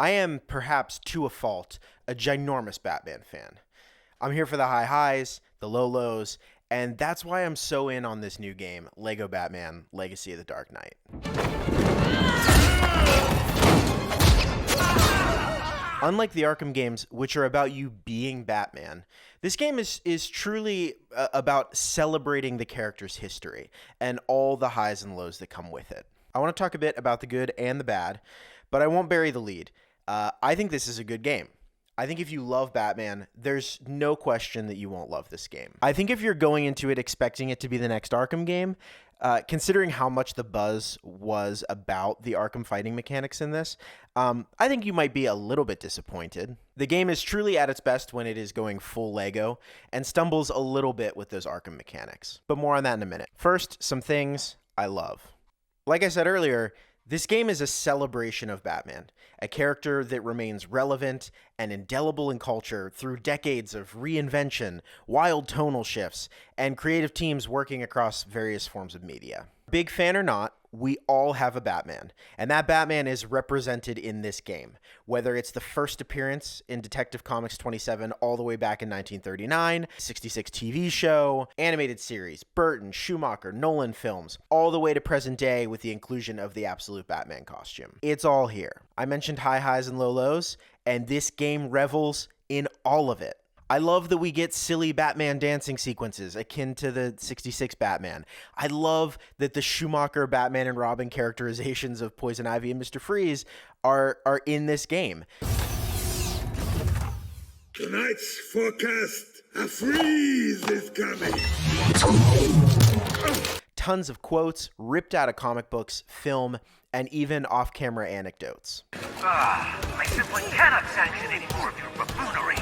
I am, perhaps to a fault, a ginormous Batman fan. I'm here for the high highs, the low lows, and that's why I'm so in on this new game, Lego Batman: Legacy of the Dark Knight. Unlike the Arkham games, which are about you being Batman, this game is truly about celebrating the character's history and all the highs and lows that come with it. I want to talk a bit about the good and the bad, but I won't bury the lead. I think this is a good game. I think if you love Batman, there's no question that you won't love this game. I think if you're going into it expecting it to be the next Arkham game, considering how much the buzz was about the Arkham fighting mechanics in this, I think you might be a little bit disappointed. The game is truly at its best when it is going full Lego and stumbles a little bit with those Arkham mechanics. But more on that in a minute. First, some things I love. Like I said earlier, this game is a celebration of Batman, a character that remains relevant and indelible in culture through decades of reinvention, wild tonal shifts, and creative teams working across various forms of media. Big fan or not, we all have a Batman, and that Batman is represented in this game, whether it's the first appearance in Detective Comics 27 all the way back in 1939, 66 TV show, animated series, Burton, Schumacher, Nolan films, all the way to present day with the inclusion of the absolute Batman costume. It's all here. I mentioned high highs and low lows, and this game revels in all of it. I love that we get silly Batman dancing sequences akin to the 66 Batman. I love that the Schumacher Batman and Robin characterizations of Poison Ivy and Mr. Freeze are in this game. Tonight's forecast, a freeze is coming. Tons of quotes ripped out of comic books, film, and even off-camera anecdotes. I simply cannot sanction any more of your buffoonery.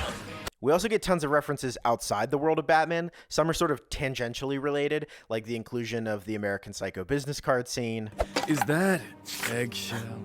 We also get tons of references outside the world of Batman. Some are sort of tangentially related, like the inclusion of the American Psycho business card scene. Is that eggshell?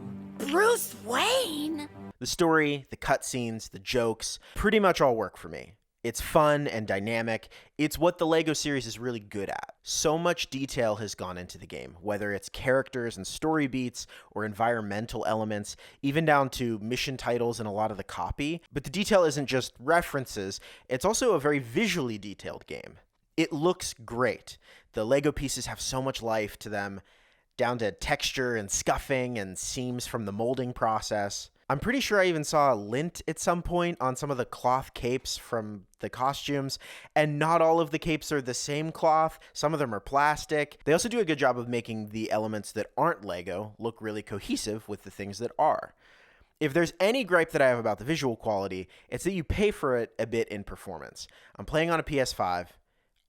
Bruce Wayne? The story, the cutscenes, the jokes, pretty much all work for me. It's fun and dynamic. It's what the LEGO series is really good at. So much detail has gone into the game, whether it's characters and story beats or environmental elements, even down to mission titles and a lot of the copy. But the detail isn't just references, it's also a very visually detailed game. It looks great. The LEGO pieces have so much life to them, down to texture and scuffing and seams from the molding process. I'm pretty sure I even saw a lint at some point on some of the cloth capes from the costumes, and not all of the capes are the same cloth. Some of them are plastic. They also do a good job of making the elements that aren't Lego look really cohesive with the things that are. If there's any gripe that I have about the visual quality, it's that you pay for it a bit in performance. I'm playing on a PS5.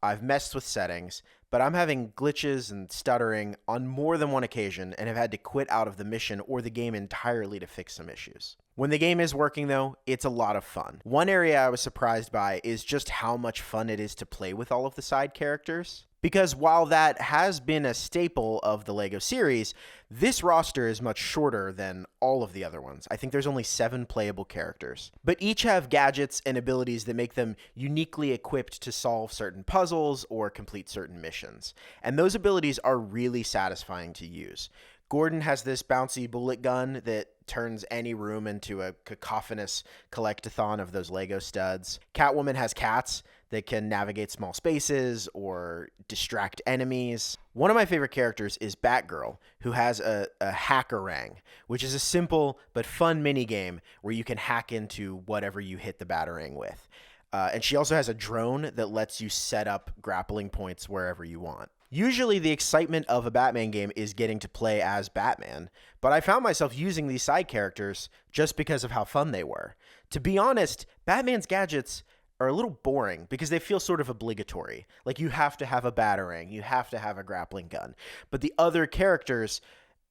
I've messed with settings, but I'm having glitches and stuttering on more than one occasion and have had to quit out of the mission or the game entirely to fix some issues. When the game is working though, it's a lot of fun. One area I was surprised by is just how much fun it is to play with all of the side characters. Because while that has been a staple of the LEGO series, this roster is much shorter than all of the other ones. I think there's only 7 playable characters. But each have gadgets and abilities that make them uniquely equipped to solve certain puzzles or complete certain missions. And those abilities are really satisfying to use. Gordon has this bouncy bullet gun that turns any room into a cacophonous collectathon of those Lego studs. Catwoman has cats that can navigate small spaces or distract enemies. One of my favorite characters is Batgirl, who has a hackerang, which is a simple but fun minigame where you can hack into whatever you hit the batarang with. And she also has a drone that lets you set up grappling points wherever you want. Usually the excitement of a Batman game is getting to play as Batman, but I found myself using these side characters just because of how fun they were. To be honest, Batman's gadgets are a little boring because they feel sort of obligatory. Like you have to have a batarang, you have to have a grappling gun. But the other characters,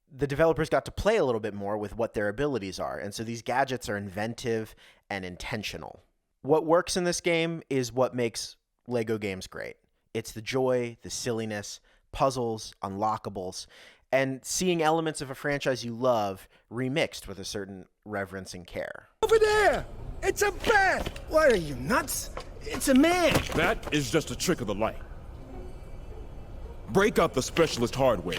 the developers got to play a little bit more with what their abilities are, and so these gadgets are inventive and intentional. What works in this game is what makes LEGO games great. It's the joy, the silliness, puzzles, unlockables, and seeing elements of a franchise you love remixed with a certain reverence and care. Over there! It's a bat! What are you, nuts? It's a man! That is just a trick of the light. Break out the specialist hardware.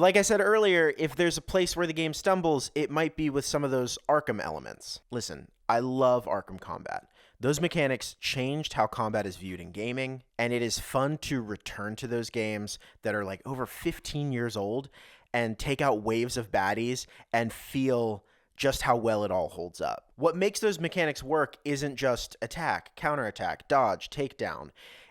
But like I said earlier, if there's a place where the game stumbles, it might be with some of those Arkham elements. Listen, I love Arkham combat. Those mechanics changed how combat is viewed in gaming, and it is fun to return to those games that are like over 15 years old and take out waves of baddies and feel just how well it all holds up. What makes those mechanics work isn't just attack, counterattack, dodge, takedown.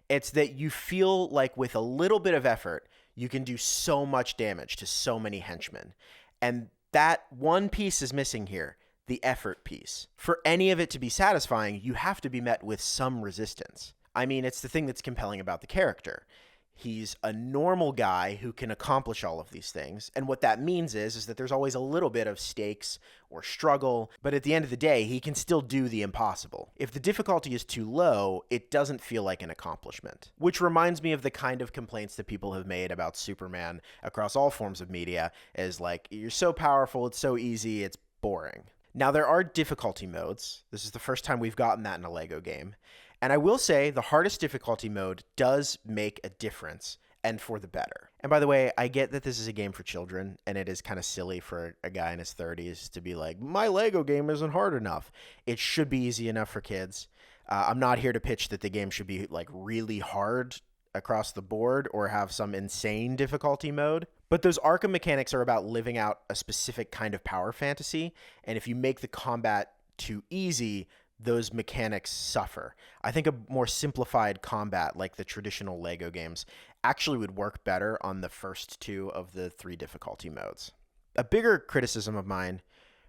It's that you feel like with a little bit of effort, you can do so much damage to so many henchmen. And that one piece is missing here, the effort piece. For any of it to be satisfying, you have to be met with some resistance. I mean, it's the thing that's compelling about the character. He's a normal guy who can accomplish all of these things. And what that means is that there's always a little bit of stakes or struggle, but at the end of the day, he can still do the impossible. If the difficulty is too low, it doesn't feel like an accomplishment. Which reminds me of the kind of complaints that people have made about Superman across all forms of media, as like, you're so powerful, it's so easy, it's boring. Now, there are difficulty modes. This is the first time we've gotten that in a LEGO game. And I will say the hardest difficulty mode does make a difference, and for the better. And by the way, I get that this is a game for children, and it is kind of silly for a guy in his 30s to be like, my LEGO game isn't hard enough. It should be easy enough for kids. I'm not here to pitch that the game should be like really hard across the board or have some insane difficulty mode. But those Arkham mechanics are about living out a specific kind of power fantasy, and if you make the combat too easy, those mechanics suffer. I think a more simplified combat like the traditional LEGO games actually would work better on the first two of the 3 difficulty modes. A bigger criticism of mine,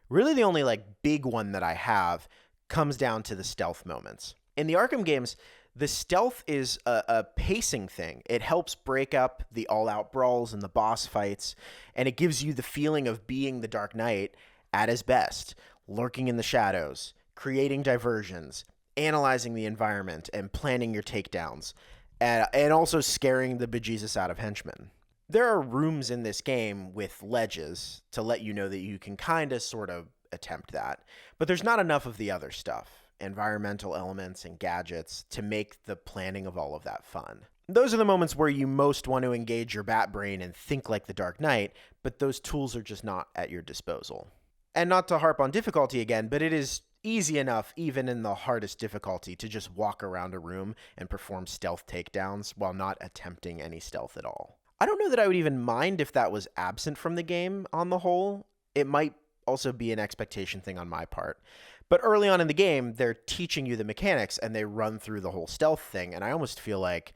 really the only like big one that I have, comes down to the stealth moments. In the Arkham games, the stealth is a pacing thing. It helps break up the all-out brawls and the boss fights, and it gives you the feeling of being the Dark Knight at his best, lurking in the shadows, creating diversions, analyzing the environment, and planning your takedowns, and also scaring the bejesus out of henchmen. There are rooms in this game with ledges to let you know that you can kind of sort of attempt that, but there's not enough of the other stuff, environmental elements and gadgets, to make the planning of all of that fun. Those are the moments where you most want to engage your bat brain and think like the Dark Knight, but those tools are just not at your disposal. And not to harp on difficulty again, but it is easy enough, even in the hardest difficulty, to just walk around a room and perform stealth takedowns while not attempting any stealth at all. I don't know that I would even mind if that was absent from the game on the whole. It might also be an expectation thing on my part. But early on in the game, they're teaching you the mechanics and they run through the whole stealth thing, and I almost feel like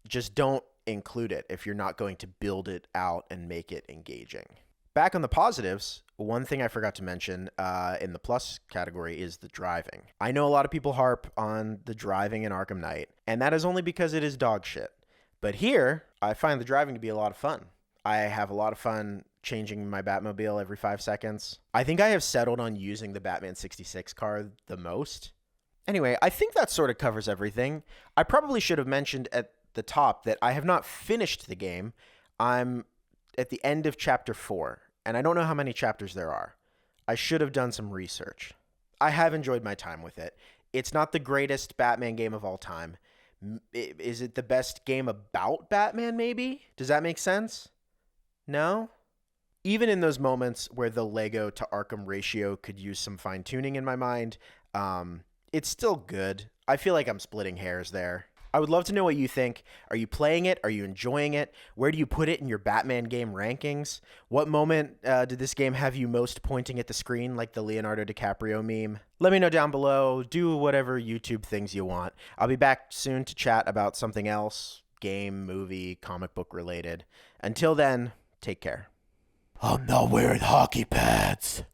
just don't include it if you're not going to build it out and make it engaging. Back on the positives, one thing I forgot to mention in the plus category is the driving. I know a lot of people harp on the driving in Arkham Knight, and that is only because it is dog shit. But here, I find the driving to be a lot of fun. I have a lot of fun changing my Batmobile every 5 seconds. I think I have settled on using the Batman 66 car the most. Anyway, I think that sort of covers everything. I probably should have mentioned at the top that I have not finished the game. I'm at the end of chapter 4. And I don't know how many chapters there are. I should have done some research. I have enjoyed my time with it. It's not the greatest Batman game of all time. Is it the best game about Batman, maybe? Does that make sense? No? Even in those moments where the Lego to Arkham ratio could use some fine-tuning in my mind, it's still good. I feel like I'm splitting hairs there. I would love to know what you think. Are you playing it? Are you enjoying it? Where do you put it in your Batman game rankings? What moment did this game have you most pointing at the screen like the Leonardo DiCaprio meme? Let me know down below. Do whatever YouTube things you want. I'll be back soon to chat about something else, game, movie, comic book related. Until then, take care. I'm not wearing hockey pads.